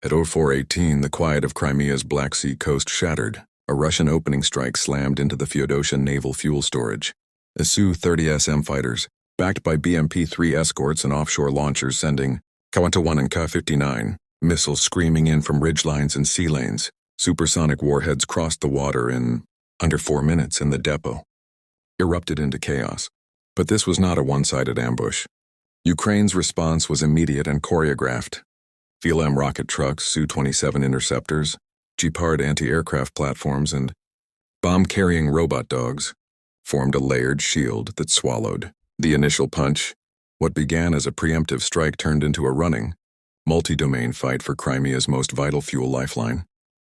At 04:18, the quiet of Crimea's Black Sea coast shattered. A Russian opening strike slammed into the Feodosia naval fuel storage. The Su-30SM fighters, backed by BMP-3 escorts and offshore launchers sending Ka-1 and Ka-59 missiles screaming in from ridgelines and sea lanes, supersonic warheads crossed the water in under 4 minutes, and the depot erupted into chaos. But this was not a one-sided ambush. Ukraine's response was immediate and choreographed. VLM rocket trucks, Su-27 interceptors, Gepard anti-aircraft platforms, and bomb-carrying robot dogs formed a layered shield that swallowed the initial punch. What began as a preemptive strike turned into a running, multi-domain fight for Crimea's most vital fuel lifeline.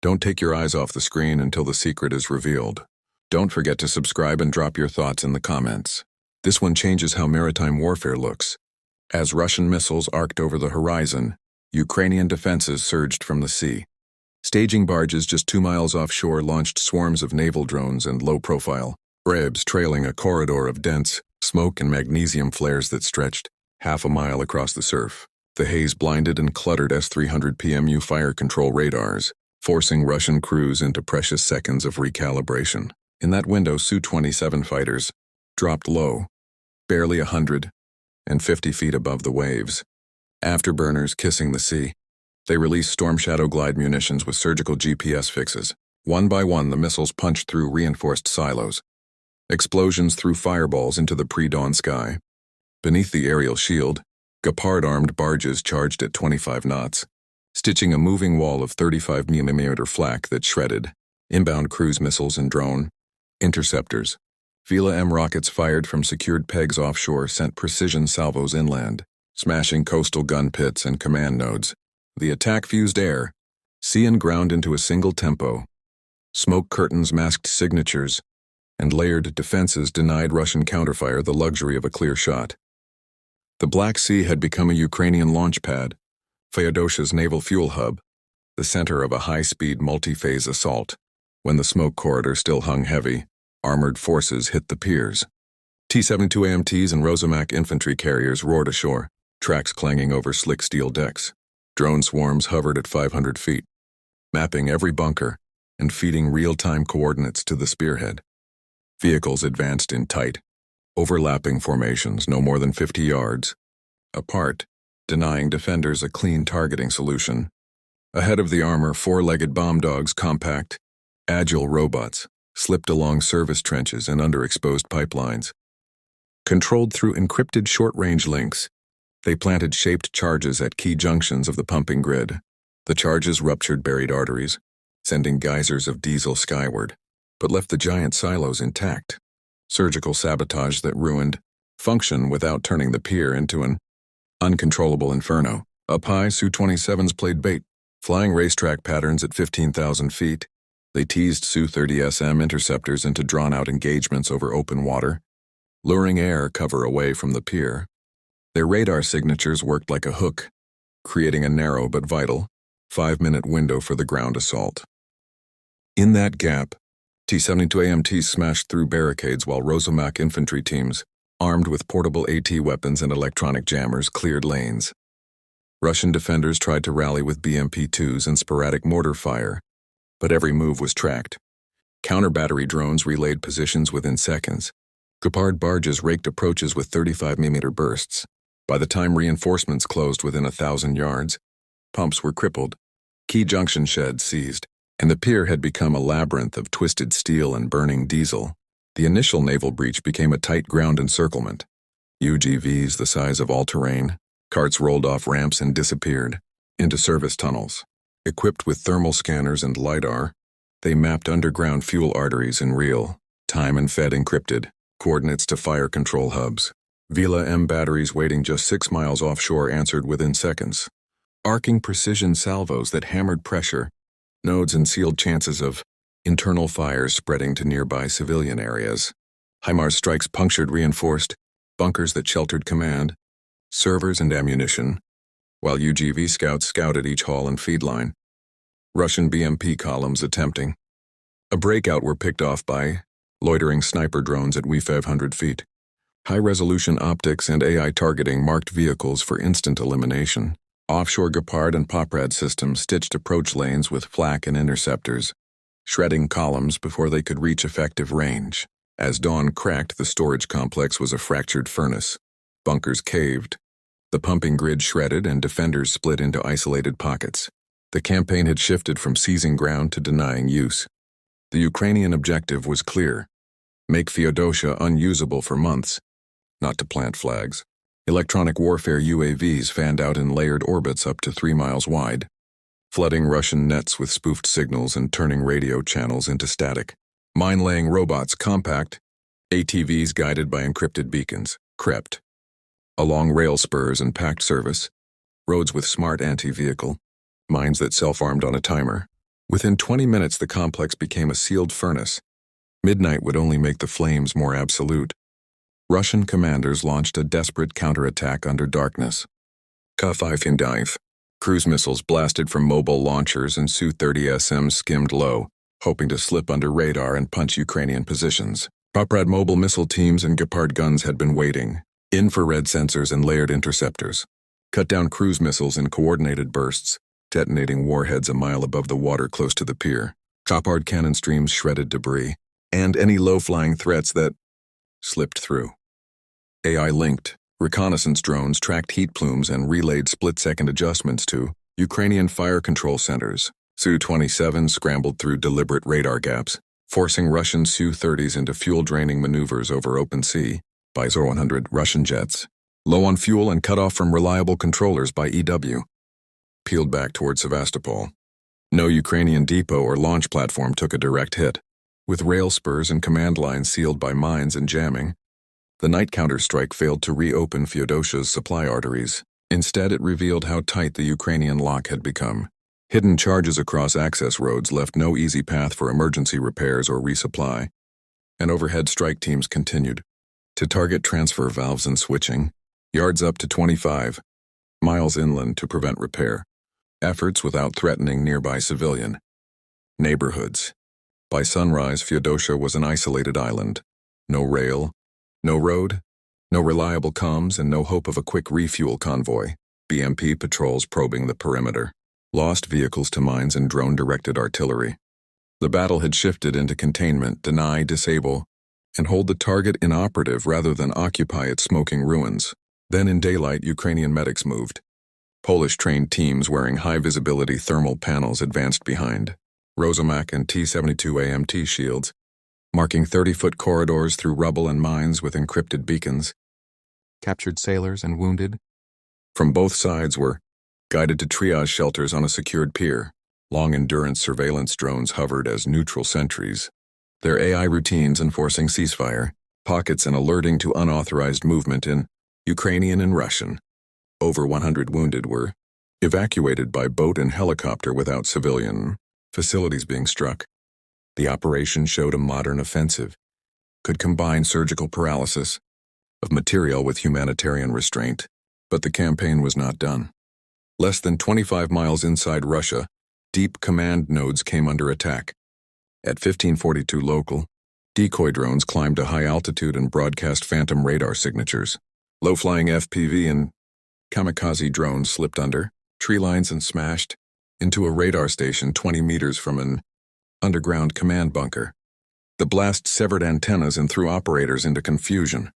Don't take your eyes off the screen until the secret is revealed. Don't forget to subscribe and drop your thoughts in the comments. This one changes how maritime warfare looks. As Russian missiles arced over the horizon, Ukrainian defenses surged from the sea. Staging barges just 2 miles offshore launched swarms of naval drones and low-profile REBs trailing a corridor of dense smoke and magnesium flares that stretched half a mile across the surf. The haze blinded and cluttered S-300 PMU fire control radars, forcing Russian crews into precious seconds of recalibration. In that window, Su-27 fighters dropped low, barely 150 feet above the waves. Afterburners kissing the sea, they released Storm Shadow glide munitions with surgical GPS fixes. One by one, the missiles punched through reinforced silos. Explosions threw fireballs into the pre-dawn sky. Beneath the aerial shield, Gepard-armed barges charged at 25 knots, stitching a moving wall of 35mm flak that shredded inbound cruise missiles and drone interceptors. VLM rockets fired from secured pegs offshore sent precision salvos inland, smashing coastal gun pits and command nodes. The attack fused air, sea and ground into a single tempo. Smoke curtains masked signatures, and layered defenses denied Russian counterfire the luxury of a clear shot. The Black Sea had become a Ukrainian launch pad, Feodosia's naval fuel hub, the center of a high-speed multi-phase assault. When the smoke corridor still hung heavy, armored forces hit the piers. T-72 AMTs and Rosomak infantry carriers roared ashore, tracks clanging over slick steel decks. Drone swarms hovered at 500 feet, mapping every bunker and feeding real-time coordinates to the spearhead. Vehicles advanced in tight, overlapping formations no more than 50 yards apart, denying defenders a clean targeting solution. Ahead of the armor, 4-legged bomb dogs, compact, agile robots, slipped along service trenches and underexposed pipelines. Controlled through encrypted short-range links, they planted shaped charges at key junctions of the pumping grid. The charges ruptured buried arteries, sending geysers of diesel skyward, but left the giant silos intact. Surgical sabotage that ruined function without turning the pier into an uncontrollable inferno. Up high, Su-27s played bait, flying racetrack patterns at 15,000 feet. They teased Su-30SM interceptors into drawn-out engagements over open water, luring air cover away from the pier. Their radar signatures worked like a hook, creating a narrow but vital 5-minute window for the ground assault. In that gap, T-72 AMTs smashed through barricades while Rosomak infantry teams, armed with portable AT weapons and electronic jammers, cleared lanes. Russian defenders tried to rally with BMP-2s and sporadic mortar fire, but every move was tracked. Counter-battery drones relayed positions within seconds. Gepard barges raked approaches with 35mm bursts. By the time reinforcements closed within 1,000 yards, pumps were crippled, key junction sheds seized, and the pier had become a labyrinth of twisted steel and burning diesel. The initial naval breach became a tight ground encirclement. UGVs the size of all-terrain, carts rolled off ramps and disappeared into service tunnels. Equipped with thermal scanners and LiDAR, they mapped underground fuel arteries in real time and fed encrypted coordinates to fire control hubs. VLM batteries waiting just 6 miles offshore answered within seconds. Arcing precision salvos that hammered pressure nodes and sealed chances of internal fires spreading to nearby civilian areas. HIMARS strikes punctured reinforced bunkers that sheltered command, servers and ammunition, while UGV scouts scouted each haul and feed line. Russian BMP columns attempting a breakout were picked off by loitering sniper drones at 500 feet. High-resolution optics and AI targeting marked vehicles for instant elimination. Offshore Gepard and Poprad systems stitched approach lanes with flak and interceptors, shredding columns before they could reach effective range. As dawn cracked, the storage complex was a fractured furnace. Bunkers caved, the pumping grid shredded, and defenders split into isolated pockets. The campaign had shifted from seizing ground to denying use. The Ukrainian objective was clear: make Feodosia unusable for months, not to plant flags. Electronic warfare UAVs fanned out in layered orbits up to 3 miles wide, flooding Russian nets with spoofed signals and turning radio channels into static. Mine-laying robots, compact ATVs guided by encrypted beacons, crept along rail spurs and packed service roads with smart anti-vehicle mines that self-armed on a timer. Within 20 minutes, the complex became a sealed furnace. Midnight would only make the flames more absolute. Russian commanders launched a desperate counterattack under darkness. Ka-5 cruise missiles blasted from mobile launchers, and Su-30SM skimmed low, hoping to slip under radar and punch Ukrainian positions. Poprad mobile missile teams and Gepard guns had been waiting. Infrared sensors and layered interceptors cut down cruise missiles in coordinated bursts, detonating warheads a mile above the water close to the pier. Gepard cannon streams shredded debris and any low-flying threats that slipped through. AI-linked reconnaissance drones tracked heat plumes and relayed split-second adjustments to Ukrainian fire control centers. Su-27 scrambled through deliberate radar gaps, forcing Russian Su-30s into fuel-draining maneuvers over open sea by Zor-100 Russian jets, low on fuel and cut off from reliable controllers by EW, peeled back toward Sevastopol. No Ukrainian depot or launch platform took a direct hit. With rail spurs and command lines sealed by mines and jamming, the night counterstrike failed to reopen Feodosia's supply arteries. Instead, it revealed how tight the Ukrainian lock had become. Hidden charges across access roads left no easy path for emergency repairs or resupply, and overhead strike teams continued to target transfer valves and switching, yards up to 25 miles inland to prevent repair. Efforts without threatening nearby civilian neighborhoods. By sunrise, Feodosia was an isolated island. No rail, no road, no reliable comms, and no hope of a quick refuel convoy. BMP patrols probing the perimeter. Lost vehicles to mines and drone-directed artillery. The battle had shifted into containment, deny, disable, and hold the target inoperative rather than occupy its smoking ruins. Then in daylight, Ukrainian medics moved. Polish-trained teams wearing high-visibility thermal panels advanced behind Rosomak and T-72 AMT shields, marking 30-foot corridors through rubble and mines with encrypted beacons. Captured sailors and wounded from both sides were guided to triage shelters on a secured pier. Long-endurance surveillance drones hovered as neutral sentries, their AI routines enforcing ceasefire, pockets and alerting to unauthorized movement in Ukrainian and Russian. Over 100 wounded were evacuated by boat and helicopter without civilian facilities being struck. The operation showed a modern offensive, could combine surgical paralysis of material with humanitarian restraint, but the campaign was not done. Less than 25 miles inside Russia, deep command nodes came under attack. At 1542 local, decoy drones climbed to high altitude and broadcast phantom radar signatures. Low-flying FPV and kamikaze drones slipped under tree lines and smashed into a radar station 20 meters from an underground command bunker. The blast severed antennas and threw operators into confusion.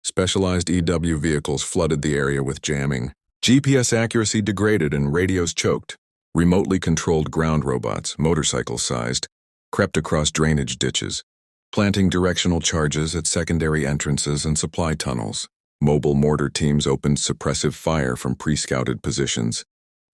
Specialized EW vehicles flooded the area with jamming. GPS accuracy degraded and radios choked. Remotely controlled ground robots, motorcycle-sized, crept across drainage ditches, planting directional charges at secondary entrances and supply tunnels. Mobile mortar teams opened suppressive fire from pre-scouted positions,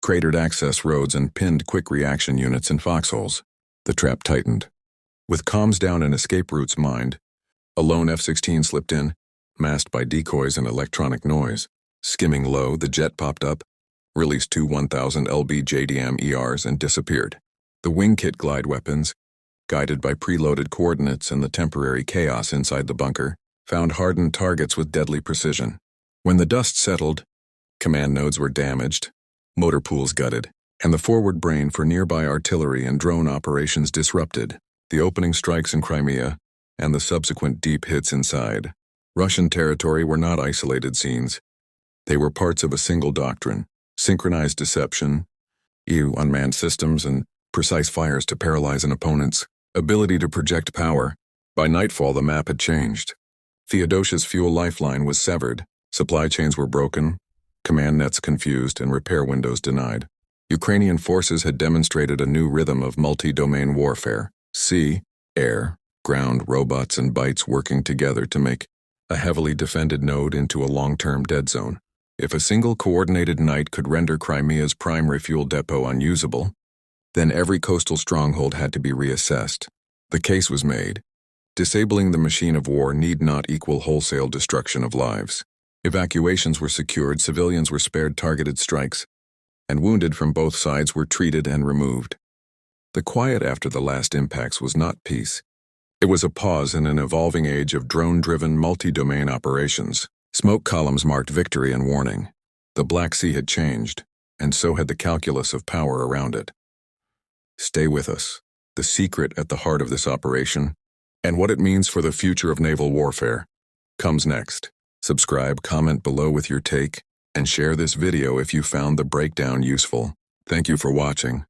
cratered access roads, and pinned quick reaction units in foxholes. The trap tightened. With comms down and escape routes mined, a lone F-16 slipped in, masked by decoys and electronic noise. Skimming low, the jet popped up, released two 1000 lb JDAM ERs, and disappeared. The wing kit glide weapons, guided by preloaded coordinates and the temporary chaos inside the bunker, found hardened targets with deadly precision. When the dust settled, command nodes were damaged, motor pools gutted, and the forward brain for nearby artillery and drone operations disrupted. The opening strikes in Crimea and the subsequent deep hits inside Russian territory were not isolated scenes. They were parts of a single doctrine: synchronized deception, unmanned systems, and precise fires to paralyze an opponent's ability to project power. By nightfall, the map had changed. Theodosia's fuel lifeline was severed, supply chains were broken, command nets confused, and repair windows denied. Ukrainian forces had demonstrated a new rhythm of multi-domain warfare: sea, air, ground, robots, and bytes working together to make a heavily defended node into a long-term dead zone. If a single coordinated night could render Crimea's primary fuel depot unusable, then every coastal stronghold had to be reassessed. The case was made. Disabling the machine of war need not equal wholesale destruction of lives. Evacuations were secured, civilians were spared targeted strikes, and wounded from both sides were treated and removed. The quiet after the last impacts was not peace. It was a pause in an evolving age of drone-driven multi-domain operations. Smoke columns marked victory and warning. The Black Sea had changed, and so had the calculus of power around it. Stay with us. The secret at the heart of this operation, and what it means for the future of naval warfare, comes next. Subscribe, comment below with your take, and share this video if you found the breakdown useful. Thank you for watching.